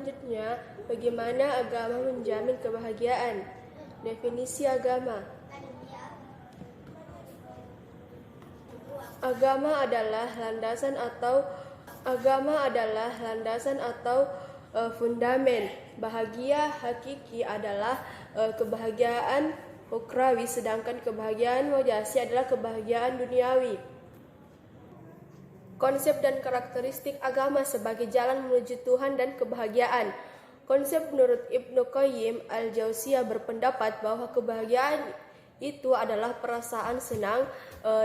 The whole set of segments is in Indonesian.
Selanjutnya, bagaimana agama menjamin kebahagiaan? Definisi agama. Agama adalah landasan atau fundamen. Bahagia hakiki adalah kebahagiaan ukhrawi, sedangkan kebahagiaan majasi adalah kebahagiaan duniawi. Konsep dan karakteristik agama sebagai jalan menuju Tuhan dan kebahagiaan. Konsep menurut Ibnu Qayyim al-Jauziyah berpendapat bahwa kebahagiaan itu adalah perasaan senang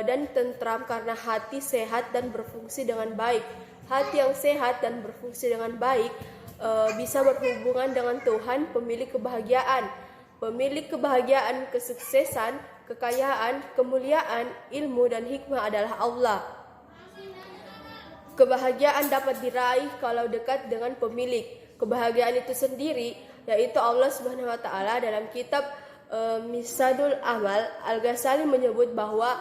dan tentram karena hati sehat dan berfungsi dengan baik. Hati yang sehat dan berfungsi dengan baik bisa berhubungan dengan Tuhan, pemilik kebahagiaan. Pemilik kebahagiaan, kesuksesan, kekayaan, kemuliaan, ilmu, dan hikmah adalah Allah. Kebahagiaan dapat diraih kalau dekat dengan pemilik kebahagiaan itu sendiri, yaitu Allah Subhanahu wa taala. Dalam kitab Misadul Amal, Al-Ghazali menyebut bahwa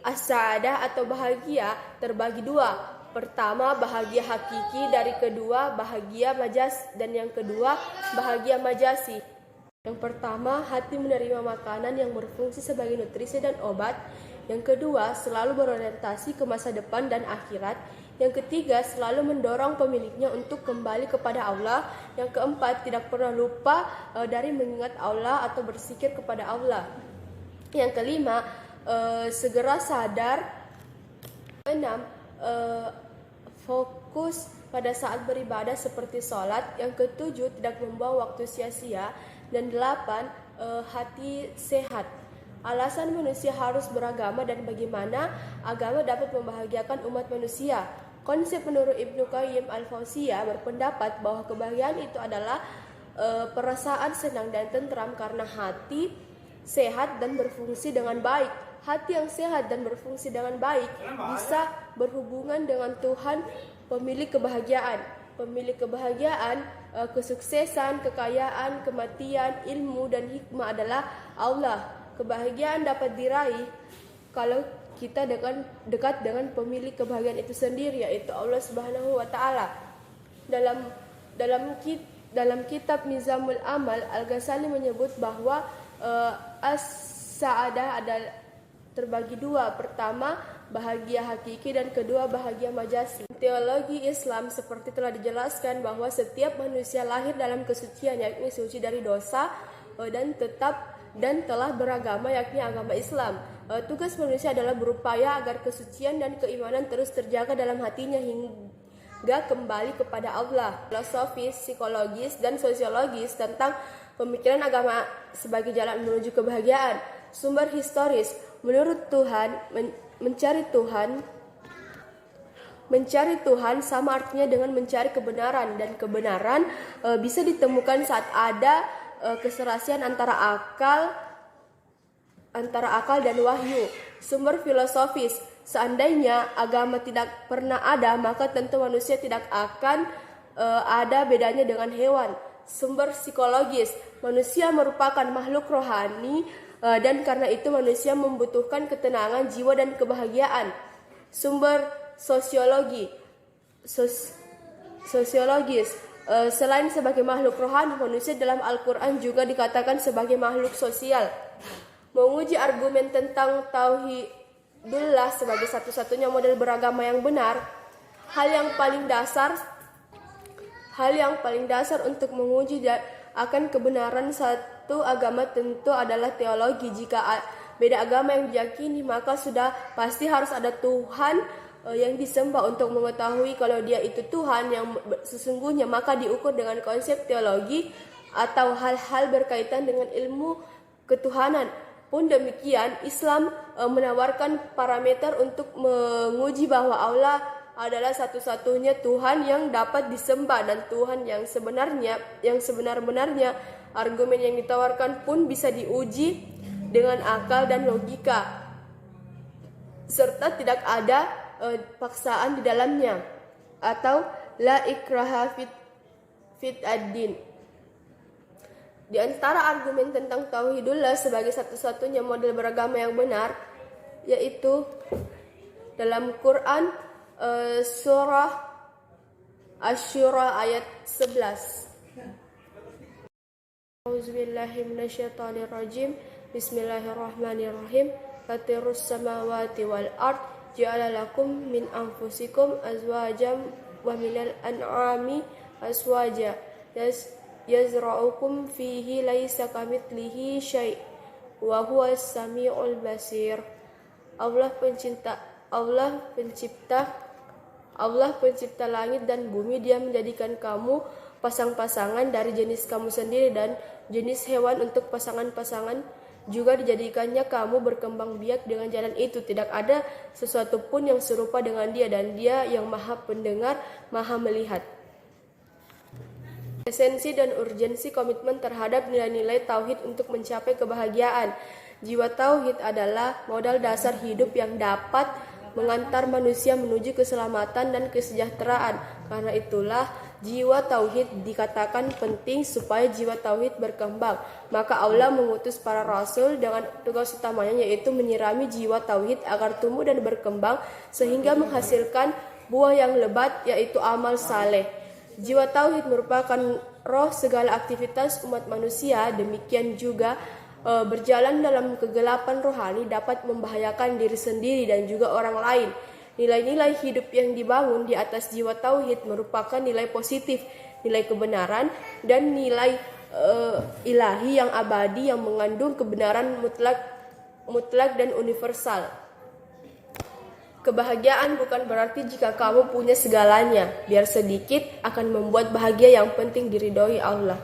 as-sa'adah atau bahagia terbagi dua. Pertama, bahagia hakiki, dari kedua bahagia majas, dan yang kedua bahagia majasi. Yang pertama, hati menerima makanan yang berfungsi sebagai nutrisi dan obat. Yang kedua, selalu berorientasi ke masa depan dan akhirat. Yang ketiga, selalu mendorong pemiliknya untuk kembali kepada Allah. Yang keempat, tidak pernah lupa dari mengingat Allah atau berzikir kepada Allah. Yang kelima, segera sadar. Enam, fokus pada saat beribadah seperti sholat. Yang ketujuh, tidak membuang waktu sia-sia. Dan delapan, hati sehat. Alasan manusia harus beragama dan bagaimana agama dapat membahagiakan umat manusia. Konsep menurut Ibnu Qayyim al-Jauziyah berpendapat bahwa kebahagiaan itu adalah perasaan senang dan tentram karena hati sehat dan berfungsi dengan baik. Hati yang sehat dan berfungsi dengan baik bisa berhubungan dengan Tuhan, pemilik kebahagiaan. Pemilik kebahagiaan, kesuksesan, kekayaan, kematian, ilmu, dan hikmah adalah Allah. Kebahagiaan dapat diraih kalau kita dekat dengan pemilik kebahagiaan itu sendiri, yaitu Allah Subhanahu wa taala. Dalam kitab Nizamul Amal, Al-Ghazali menyebut bahwa as-sa'adah adalah terbagi dua. Pertama, bahagia hakiki, dan kedua bahagia majasi. Teologi Islam seperti telah dijelaskan bahwa setiap manusia lahir dalam kesucian, yakni suci dari dosa, dan telah beragama, yakni agama Islam. Tugas manusia adalah berupaya agar kesucian dan keimanan terus terjaga dalam hatinya hingga kembali kepada Allah. Filosofis, psikologis, dan sosiologis tentang pemikiran agama sebagai jalan menuju kebahagiaan. Sumber historis, menurut Tuhan, mencari Tuhan sama artinya dengan mencari kebenaran, dan kebenaran bisa ditemukan saat ada keserasian antara akal dan wahyu. Sumber filosofis, seandainya agama tidak pernah ada, maka tentu manusia tidak akan ada bedanya dengan hewan. Sumber psikologis, manusia merupakan makhluk rohani, dan karena itu manusia membutuhkan ketenangan jiwa dan kebahagiaan. Sumber sosiologis, selain sebagai makhluk rohani, manusia dalam Al-Quran juga dikatakan sebagai makhluk sosial. Menguji argumen tentang tauhidullah sebagai satu-satunya model beragama yang benar, hal yang paling dasar untuk menguji akan kebenaran satu agama tentu adalah teologi. Jika beda agama yang diyakini, maka sudah pasti harus ada Tuhan yang disembah. Untuk mengetahui kalau dia itu Tuhan yang sesungguhnya, maka diukur dengan konsep teologi atau hal-hal berkaitan dengan ilmu ketuhanan. Pun demikian, Islam menawarkan parameter untuk menguji bahwa Allah adalah satu-satunya Tuhan yang dapat disembah dan Tuhan yang sebenar-benarnya. Argumen yang ditawarkan pun bisa diuji dengan akal dan logika, serta tidak ada paksaan di dalamnya, atau la ikraha fit ad-din. Di antara argumen tentang tauhidullah sebagai satu-satunya model beragama yang benar, yaitu dalam Quran surah Asy-Syura ayat 11. Auzubillahi minasyaitonirrajim. Bismillahirrahmanirrahim. Fatirus samawati wal ard ja'ala lakum min anfusikum azwajam wa minal an'ami aswaja yazra'ukum fihi laisa kamitslihi syai' wa huwas samiul basir. Allah pencipta langit dan bumi. Dia menjadikan kamu pasang-pasangan dari jenis kamu sendiri dan jenis hewan untuk pasangan-pasangan. Juga dijadikannya kamu berkembang biak dengan jalan itu. Tidak ada sesuatu pun yang serupa dengan dia, dan dia yang maha pendengar, maha melihat. Esensi dan urgensi komitmen terhadap nilai-nilai tauhid untuk mencapai kebahagiaan. Jiwa tauhid adalah modal dasar hidup yang dapat mengantar manusia menuju keselamatan dan kesejahteraan. Karena itulah jiwa tauhid dikatakan penting supaya jiwa tauhid berkembang. Maka Allah mengutus para rasul dengan tugas utamanya, yaitu menyirami jiwa tauhid agar tumbuh dan berkembang sehingga menghasilkan buah yang lebat, yaitu amal saleh. Jiwa tauhid merupakan roh segala aktivitas umat manusia. Demikian juga berjalan dalam kegelapan rohani dapat membahayakan diri sendiri dan juga orang lain. Nilai-nilai hidup yang dibangun di atas jiwa tauhid merupakan nilai positif, nilai kebenaran, dan nilai ilahi yang abadi yang mengandung kebenaran mutlak dan universal. Kebahagiaan bukan berarti jika kamu punya segalanya. Biar sedikit akan membuat bahagia yang penting diridhoi Allah.